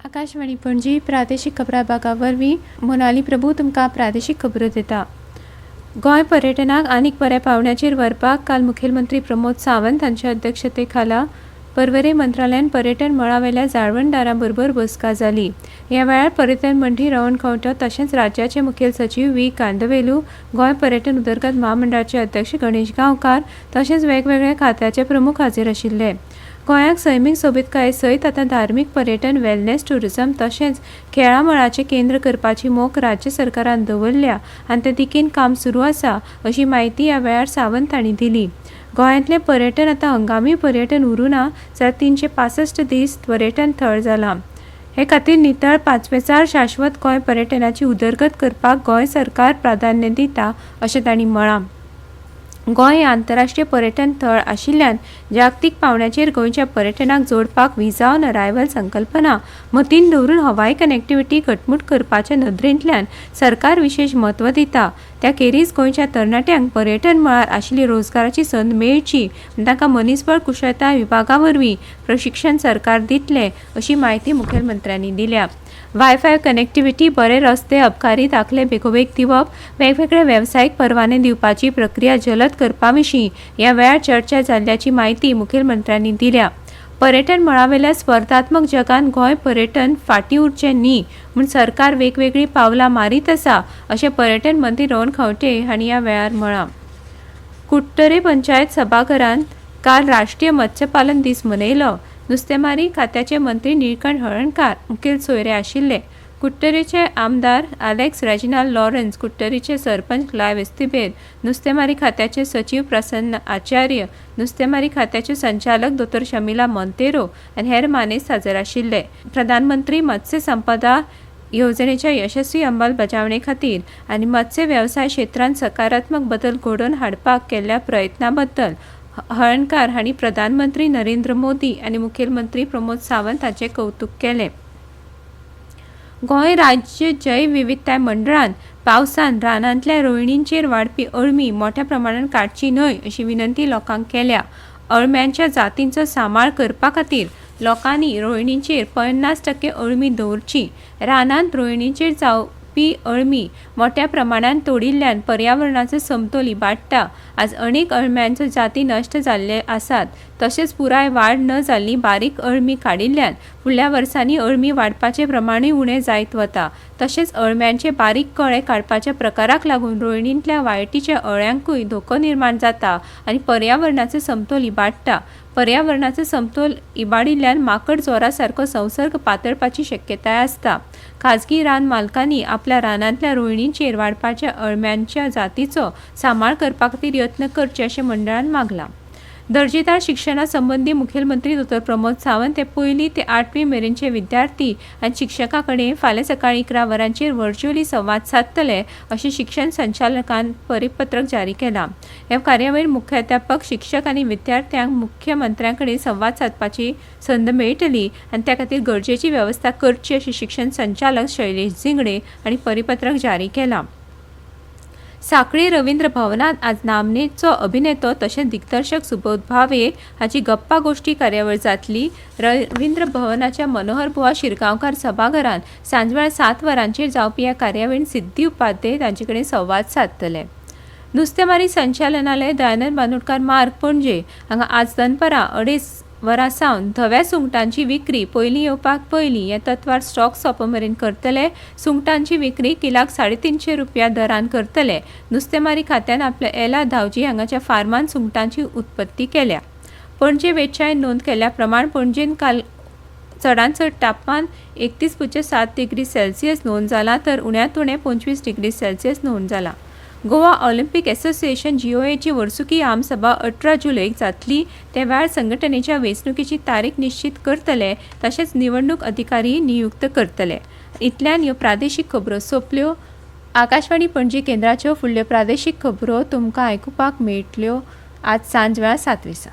आकाशवाणी पणजी प्रादेशीक खबरां भागावरवीं मोनाली प्रभू तुमकां प्रादेशीक खबरो दिता। गोंय पर्यटनाक आनीक बऱ्या पावंड्याचेर व्हरपाक काल मुखेलमंत्री प्रमोद सावंत हांच्या अध्यक्षते खाला पर्वरे मंत्रालयान पर्यटन मळावेल्या जाळवणदारां बरोबर बसका जाली। ह्या वेळार पर्यटन मंत्री रवण खंवटो तशेंच राज्याचे मुखेल सचिव व्ही कांदवेलू, गोंय पर्यटन उदरगत महामंडळाचे अध्यक्ष गणेश गांवकार तशेंच वेगवेगळ्या खात्याचे प्रमुख हाजीर आशिल्ले। गोंयाक सैमीक सोबीतकाये सयत आतां धार्मीक पर्यटन, वेलनेस टुरिझम तशेंच खेळां मळाचें केंद्र करपाची मोख राज्य सरकारान दवरल्या आनी ते दिकेन काम सुरू आसा अशी माहिती ह्या वेळार सावंत हांणी दिली। गोंयांतलें पर्यटन आतां हंगामी पर्यटन उरूं ना जाल्यार 365 दीस पर्यटन थळ जालां। हे खातीर नितळ 5वेचार शाश्वत गोंय पर्यटनाची उदरगत करपाक गोंय सरकार प्राधान्य दिता अशें तांणी म्हळां। गोंय आंतरराष्ट्रीय पर्यटन थळ आशिल्ल्यान जागतीक पावंड्याचेर गोंयच्या पर्यटनाक जोडपाक व्हिजा ऑन अरायव्हल संकल्पना मतीन दवरून हवाई कनेक्टिव्हिटी घटमूट करपाच्या नदरेंतल्यान सरकार विशेष म्हत्व दिता। त्या खेरीज गोंयच्या तरणाट्यांक पर्यटन मळार आशिल्ली रोजगाराची संद मेळची आनी तांकां मनीसबळ कुशळताय विभागा वरवीं प्रशिक्षण सरकार दितले अशी माहिती मुखेलमंत्र्यांनी दिल्या। वायफाय कनेक्टिव्हिटी, बरे रस्ते, अबकारी दाखले बेगोबेग दिवप, वेगवेगळे वेवसायीक परवाने दिवपाची प्रक्रिया जलद करपा विशीं ह्या वेळार चर्चा जाल्ल्याची माहिती मुखेलमंत्र्यांनी दिल्या। पर्यटन मळावेल्या स्पर्धात्मक जगान गोंय पर्यटन फाटीं उरचें न्ही म्हूण सरकार वेगवेगळी पावलां मारीत आसा अशें पर्यटन मंत्री रवण खंवटे हांणी ह्या वेळार म्हळां। कुट्टरे पंचायत सभाघरांत काल राष्ट्रीय मत्स्यपालन दीस मनयलो। नुस्तेमारी खात्याचे मंत्री निळकंठ हळर्णकार मुखेल सोयरे आशिल्ले। कुट्टरेचे आमदार अलेक्स रेजिनाल्ड लॉरेन्स, कुट्टरीचे सरपंच क्लायव्ह एस्तेबेर, नुस्तेमारी खात्याचे सचिव प्रसन्न आचार्य, नुस्तेमारी खात्याचे संचालक डॉ. शमिला मोंतेरो आनी हेर मानेस्त हाजीर आशिल्ले। प्रधानमंत्री मत्स्य संपदा येवजणेच्या यशस्वी अंमलबजावणे खातीर आनी मत्स्य वेवसाय क्षेत्रांत सकारात्मक बदल घडोवन हाडपाक केल्ल्या प्रयत्नां बद्दल हळर्णकार हांणी प्रधानमंत्री नरेंद्र मोदी आनी मुखेलमंत्री प्रमोद सावंत हांचे कौतुक केलें। गोंय राज्य जैव विविधताय मंडळान पावसान रानांतल्या रोयणींचेर वाडपी अळमी मोठ्या प्रमाणात काडची न्हय अशी विनंती लोकांक केल्या। अळम्यांच्या जातींचो सांबाळ करपा खातीर लोकांनी रोयणींचेर 50% अळमी दवरची। रानांत रोयणींचेर जावपी अळमी मोठ्या प्रमाणात तोडिल्ल्यान पर्यावरणाचो समतोल इबाडटा। आज अनेक अळम्यांच्यो जाती नश्ट जाल्ले आसात तशेंच पुराय वाड न जाल्ली बारीक अळमी काडिल्ल्यान फुडल्या वर्सांनी अळमी वाडपाचें प्रमाणूय उणें जायत वता। तशेंच अळम्यांचे बारीक कळे काडपाच्या प्रकाराक लागून रोयणींतल्या वायटीच्या अळ्यांकूय धोको निर्माण जाता आनी पर्यावरणाचो समतोल इबाडटा। पर्यावरणाचो समतोल इबाडिल्ल्यान माकड जोरा सारको संसर्ग पातळपाची शक्यताय आसता। खाजगी रान मालकांनी आपल्या रानांतल्या रोयणींचेर वाडपाच्या अळम्यांच्या जातीचो सांबाळ करपा खातीर यत्न करचे अशें मंडळान मागलां। दर्जेदार शिक्षणा संबंधी मुखेलमंत्री डॉ. प्रमोद सावंत हे 1ली ते 8वी मेरेनचे विद्यार्थी आनी शिक्षकां कडेन फाल्यां सकाळीं 11 वरांचेर व्हर्च्युअली संवाद साधतले अशें शिक्षण संचालकान परिपत्रक जारी केलां। ह्या कार्यावळीर मुख्याध्यापक, शिक्षक आनी विद्यार्थ्यांक मुख्यमंत्र्यां कडेन संवाद साधपाची संद मेळटली आनी त्या खातीर गरजेची वेवस्था करची अशें शिक्षण संचालक शैलेश जिंगडे हांणी परिपत्रक जारी केलां। सांखळी रवींद्र भवनात आज नामनेचो अभिनेतो तशेंच दिग्दर्शक सुबोध भावे हाची गप्पा गोष्टी कार्यावळ जातली। रवींद्र भवनाच्या मनोहर बुवा शिरगांवकार सभाघरांत सांजवेळा 7 वरांचेर जावपी ह्या कार्यावळीन सिद्धी उपाध्ये तांचे कडेन संवाद साधतले। नुस्तेमारी संचालनालय दयानंद बांदोडकार मार्ग पणजे हांगा आज दनपारां 2:30 वरां सावन धव्या सुंगटांची विक्री पयलीं येवपाक पयलीं ह्या तत्वार स्टॉक सोंपो मेरेन करतले। सुंगटांची विक्री किलाक 350 रुपया दरान करतले। नुस्तेमारी खात्यान आपल्या एला धावजी हांगाच्या फार्मान सुंगटांची उत्पत्ती केल्या। पणजे वेधशाळेन नोंद केल्या प्रमाण पणजेन काल चडांत चड तापमान 31.7 डिग्री सेल्सियस नोंद जाला तर उण्यांत उणें 25 डिग्री सेल्सियस नोंद जाला। गोवा ऑलिंपिक एसोसिएशन GOAची वर्सुकी आमसभा 18 जुलैक जातली। ते वेळार संघटनेच्या वेंचणुकेची तारीख निश्चित करतले तशेंच निवडणूक अधिकारी नियुक्त करतले। इतल्यान ह्यो प्रादेशीक खबरो सोंपल्यो। आकाशवाणी पणजी केंद्राच्यो फुडल्यो प्रादेशीक खबरो तुमकां आयकुपाक मेळटल्यो आज सांजवेळा 7:20।